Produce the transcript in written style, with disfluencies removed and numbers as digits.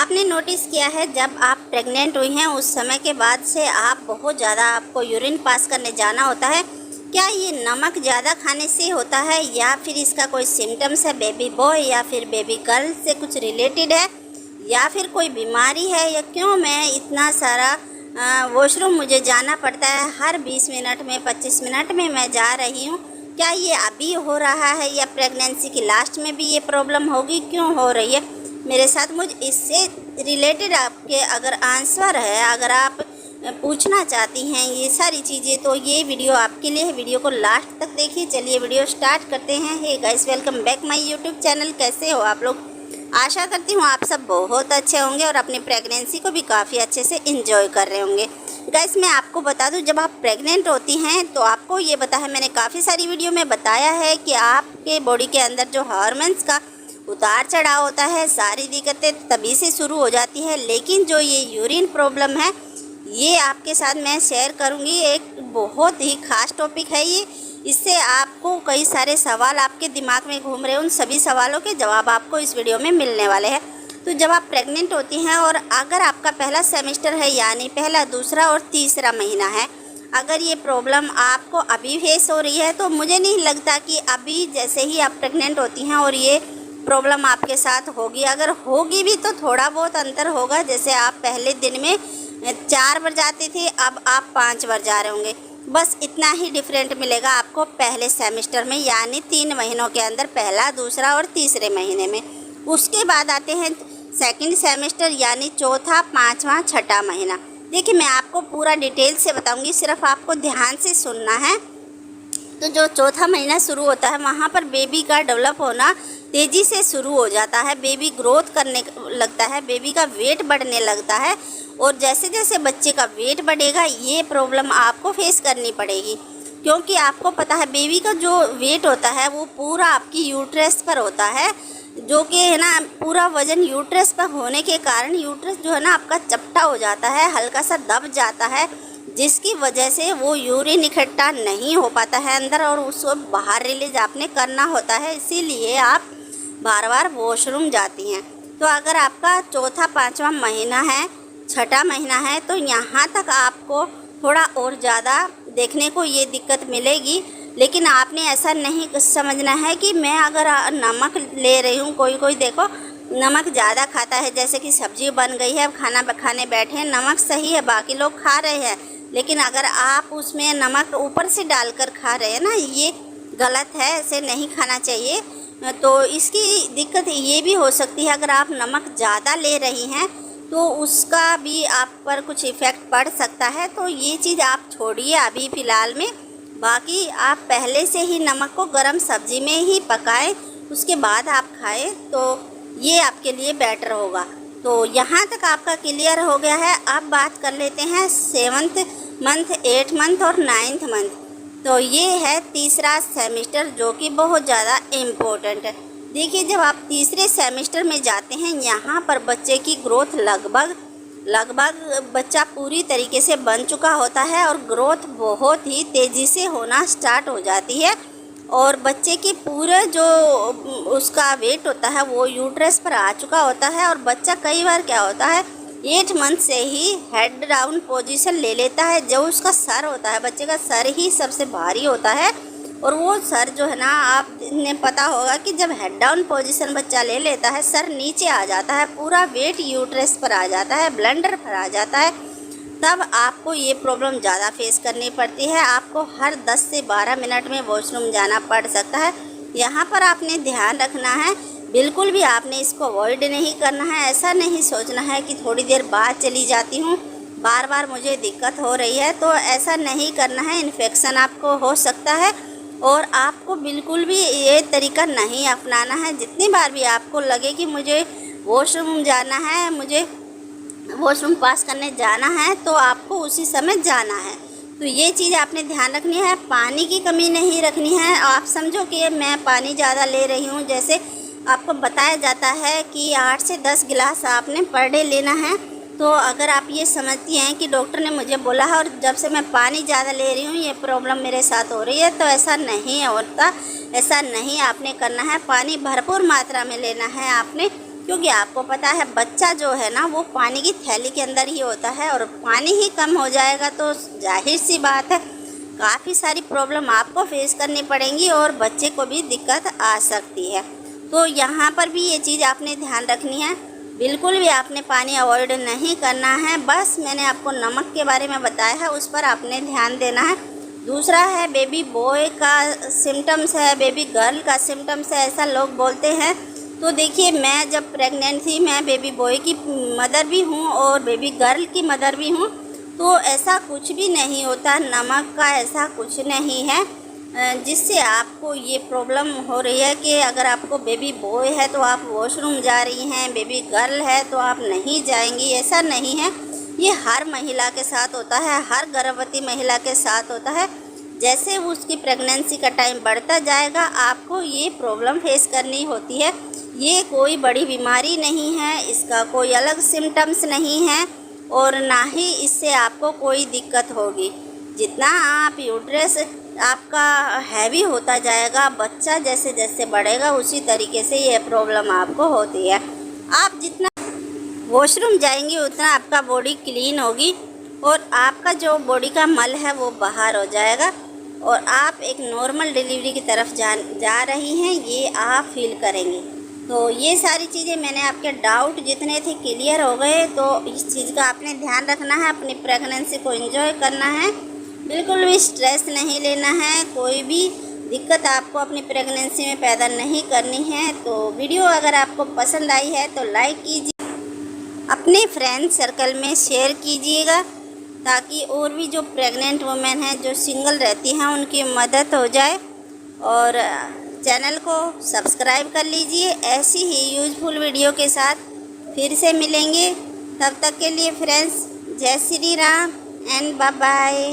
आपने नोटिस किया है जब आप प्रेग्नेंट हुई हैं उस समय के बाद से आप बहुत ज़्यादा आपको यूरिन पास करने जाना होता है। क्या ये नमक ज़्यादा खाने से होता है या फिर इसका कोई सिम्टम्स है बेबी बॉय या फिर बेबी गर्ल से कुछ रिलेटेड है या फिर कोई बीमारी है, या क्यों मैं इतना सारा वॉशरूम मुझे जाना पड़ता है हर 20 मिनट में 25 मिनट में मैं जा रही हूँ। क्या ये अभी हो रहा है या प्रेगनेंसी की लास्ट में भी ये प्रॉब्लम होगी, क्यों हो रही है मेरे साथ? मुझे इससे रिलेटेड आपके अगर आंसर है, अगर आप पूछना चाहती हैं ये सारी चीज़ें, तो ये वीडियो आपके लिए है। वीडियो को लास्ट तक देखिए। चलिए वीडियो स्टार्ट करते हैं। Hey guys, welcome back my YouTube channel. कैसे हो आप लोग? आशा करती हूँ आप सब बहुत अच्छे होंगे और अपनी प्रेगनेंसी को भी काफ़ी अच्छे से इंजॉय कर रहे होंगे। गाइस, मैं आपको बता दूं, जब आप प्रेग्नेंट होती हैं तो आपको ये पता है, मैंने काफ़ी सारी वीडियो में बताया है कि आपके बॉडी के अंदर जो हार्मोन्स का उतार चढ़ाव होता है, सारी दिक्कतें तभी से शुरू हो जाती है। लेकिन जो ये यूरिन प्रॉब्लम है, ये आपके साथ मैं शेयर करूँगी। एक बहुत ही ख़ास टॉपिक है ये। इससे आपको कई सारे सवाल आपके दिमाग में घूम रहे हैं, उन सभी सवालों के जवाब आपको इस वीडियो में मिलने वाले हैं। तो जब आप प्रेग्नेंट होती हैं और अगर आपका पहला सेमेस्टर है, यानी पहला, दूसरा और तीसरा महीना है, अगर ये प्रॉब्लम आपको अभी फेस हो रही है, तो मुझे नहीं लगता कि अभी जैसे ही आप प्रेग्नेंट होती हैं और ये प्रॉब्लम आपके साथ होगी। अगर होगी भी तो थोड़ा बहुत अंतर होगा। जैसे आप पहले दिन में 4 बार जाते थे, अब आप 5 बार जा रहे होंगे। बस इतना ही डिफरेंट मिलेगा आपको पहले सेमेस्टर में, यानी 3 महीनों के अंदर, पहला, दूसरा और तीसरे महीने में। उसके बाद आते हैं सेकंड सेमेस्टर, यानी चौथा, पाँचवा, छठा महीना। देखिए, मैं आपको पूरा डिटेल से बताऊंगी, सिर्फ आपको ध्यान से सुनना है। तो जो चौथा महीना शुरू होता है, वहाँ पर बेबी का डेवलप होना तेज़ी से शुरू हो जाता है। बेबी ग्रोथ करने लगता है, बेबी का वेट बढ़ने लगता है। और जैसे जैसे बच्चे का वेट बढ़ेगा, ये प्रॉब्लम आपको फेस करनी पड़ेगी। क्योंकि आपको पता है बेबी का जो वेट होता है वो पूरा आपकी यूट्रस पर होता है, जो कि है ना, पूरा वज़न यूट्रस पर होने के कारण यूट्रस जो है ना आपका चपटा हो जाता है, हल्का सा दब जाता है, जिसकी वजह से वो यूरिन इकट्ठा नहीं हो पाता है अंदर और उसको बाहर रिलीज आपने करना होता है। इसीलिए आप बार बार वॉशरूम जाती हैं। तो अगर आपका चौथा, पाँचवा महीना है, छठा महीना है, तो यहाँ तक आपको थोड़ा और ज़्यादा देखने को ये दिक्कत मिलेगी। लेकिन आपने ऐसा नहीं समझना है कि मैं अगर नमक ले रही हूँ, कोई देखो नमक ज़्यादा खाता है, जैसे कि सब्जी बन गई है, अब खाना खाने बैठे हैं, नमक सही है, बाकी लोग खा रहे हैं, लेकिन अगर आप उसमें नमक ऊपर से डालकर खा रहे हैं ना, ये गलत है, ऐसे नहीं खाना चाहिए। तो इसकी दिक्कत ये भी हो सकती है, अगर आप नमक ज़्यादा ले रही हैं तो उसका भी आप पर कुछ इफ़ेक्ट पड़ सकता है। तो ये चीज़ आप छोड़िए अभी फ़िलहाल में। बाकी आप पहले से ही नमक को गरम सब्ज़ी में ही पकाएं, उसके बाद आप खाएं, तो ये आपके लिए बेटर होगा। तो यहाँ तक आपका क्लियर हो गया है। अब बात कर लेते हैं 7th मंथ, 8th मंथ और 9th मंथ। तो ये है तीसरा सेमेस्टर, जो कि बहुत ज़्यादा इम्पोर्टेंट है। देखिए, जब आप तीसरे सेमेस्टर में जाते हैं, यहाँ पर बच्चे की ग्रोथ लगभग बच्चा पूरी तरीके से बन चुका होता है और ग्रोथ बहुत ही तेज़ी से होना स्टार्ट हो जाती है। और बच्चे की पूरे जो उसका वेट होता है वो यूट्रस पर आ चुका होता है। और बच्चा कई बार क्या होता है, 8 मंथ से ही हेड डाउन पोजीशन ले लेता है। जो उसका सर होता है, बच्चे का सर ही सबसे भारी होता है। और वो सर जो है ना, आपने पता होगा कि जब हेड डाउन पोजीशन बच्चा ले लेता है, सर नीचे आ जाता है, पूरा वेट यूट्रस पर आ जाता है, ब्लडर पर आ जाता है, तब आपको ये प्रॉब्लम ज़्यादा फेस करनी पड़ती है। आपको हर 10 से 12 मिनट में वॉशरूम जाना पड़ सकता है। यहाँ पर आपने ध्यान रखना है, बिल्कुल भी आपने इसको अवॉइड नहीं करना है। ऐसा नहीं सोचना है कि थोड़ी देर बाद चली जाती हूँ, बार बार मुझे दिक्कत हो रही है, तो ऐसा नहीं करना है। इन्फेक्शन आपको हो सकता है और आपको बिल्कुल भी ये तरीका नहीं अपनाना है। जितनी बार भी आपको लगे कि मुझे वॉशरूम जाना है, मुझे वॉशरूम पास करने जाना है, तो आपको उसी समय जाना है। तो ये चीज़ आपने ध्यान रखनी है। पानी की कमी नहीं रखनी है। आप समझो कि मैं पानी ज़्यादा ले रही हूँ, जैसे आपको बताया जाता है कि 8 से 10 गिलास आपने पर डे लेना है। तो अगर आप ये समझती हैं कि डॉक्टर ने मुझे बोला है और जब से मैं पानी ज़्यादा ले रही हूँ ये प्रॉब्लम मेरे साथ हो रही है, तो ऐसा नहीं होता, ऐसा नहीं आपने करना है। पानी भरपूर मात्रा में लेना है आपने। क्योंकि आपको पता है बच्चा जो है ना वो पानी की थैली के अंदर ही होता है, और पानी ही कम हो जाएगा तो जाहिर सी बात है काफ़ी सारी प्रॉब्लम आपको फेस करनी पड़ेंगी और बच्चे को भी दिक्कत आ सकती है। तो यहाँ पर भी ये चीज़ आपने ध्यान रखनी है, बिल्कुल भी आपने पानी अवॉइड नहीं करना है। बस मैंने आपको नमक के बारे में बताया है, उस पर आपने ध्यान देना है। दूसरा है बेबी बॉय का सिम्टम्स है, बेबी गर्ल का सिम्टम्स है, ऐसा लोग बोलते हैं। तो देखिए, मैं जब प्रेग्नेंट थी, मैं बेबी बॉय की मदर भी हूँ और बेबी गर्ल की मदर भी हूँ, तो ऐसा कुछ भी नहीं होता, नमक का ऐसा कुछ नहीं है जिससे आपको ये प्रॉब्लम हो रही है कि अगर आपको बेबी बॉय है तो आप वॉशरूम जा रही हैं, बेबी गर्ल है तो आप नहीं जाएंगी, ऐसा नहीं है। ये हर महिला के साथ होता है, हर गर्भवती महिला के साथ होता है। जैसे उसकी प्रेगनेंसी का टाइम बढ़ता जाएगा आपको ये प्रॉब्लम फेस करनी होती है। ये कोई बड़ी बीमारी नहीं है, इसका कोई अलग सिम्टम्स नहीं है और ना ही इससे आपको कोई दिक्कत होगी। जितना आप यूट्रस आपका हैवी होता जाएगा, बच्चा जैसे जैसे बढ़ेगा उसी तरीके से ये प्रॉब्लम आपको होती है। आप जितना वॉशरूम जाएंगी उतना आपका बॉडी क्लीन होगी और आपका जो बॉडी का मल है वो बाहर हो जाएगा और आप एक नॉर्मल डिलीवरी की तरफ जा रही हैं, ये आप फील करेंगी। तो ये सारी चीज़ें मैंने आपके डाउट जितने थे क्लियर हो गए। तो इस चीज़ का आपने ध्यान रखना है, अपनी प्रेगनेंसी को एंजॉय करना है, बिल्कुल भी स्ट्रेस नहीं लेना है, कोई भी दिक्कत आपको अपनी प्रेगनेंसी में पैदा नहीं करनी है। तो वीडियो अगर आपको पसंद आई है तो लाइक कीजिए, अपने फ्रेंड सर्कल में शेयर कीजिएगा ताकि और भी जो प्रेग्नेंट वुमेन हैं जो सिंगल रहती हैं उनकी मदद हो जाए। और चैनल को सब्सक्राइब कर लीजिए। ऐसी ही यूज़फुल वीडियो के साथ फिर से मिलेंगे, तब तक के लिए फ्रेंड्स जय Shri Ram and bye bye.